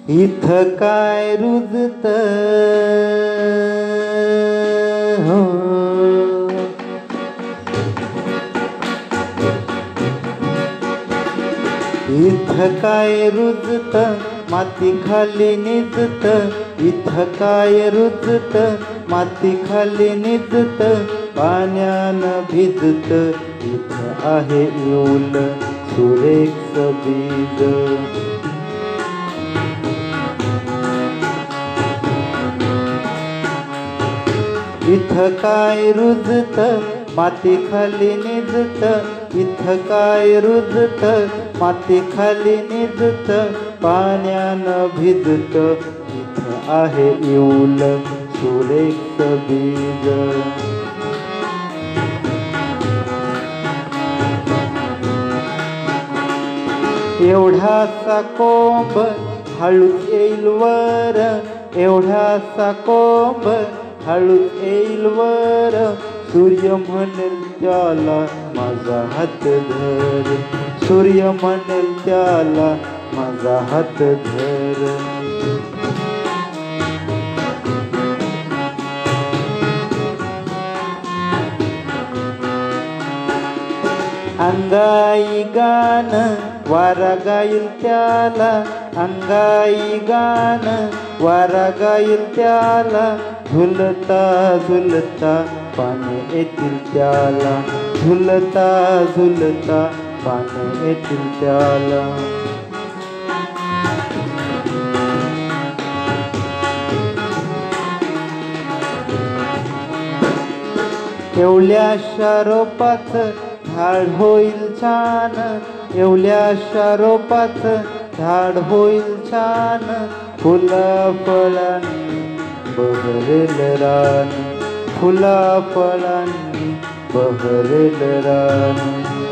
इथं काय रुजत हो, इथं काय रुजत माती खाली निजत, इथं काय रुजत माती खाली निजत, पाण्यानं भिजत, इथं आहे येऊल सुरेख बीज. इथं काय रुजत माती खाली निजत, इथं काय रुजत माती खाली निजत, पाण्यानं भिजत, इथं आहे येऊल सुरेख बीज. एवढासा कोंब हळूच येईल वर, एवढासा कोंब हळूच येईल वर, सूर्य म्हणेल त्याला माझा हात धर, सूर्य म्हणेल त्याला माझा हात धर. अंगाई गाणं वारा गाईल त्याला, अंगाई गाणं वारा गाईल त्याला, झुलता झुलता पाने येतील त्याला, झुलता झुलता पाने येतील त्याला. एवढ्याशा रोपाचं झाड होईल छान, एवढ्याशा रोपाचं झाड होईल छान, फुला फळांनी बहरेल रान, फुला फळांनी बहरेल रान.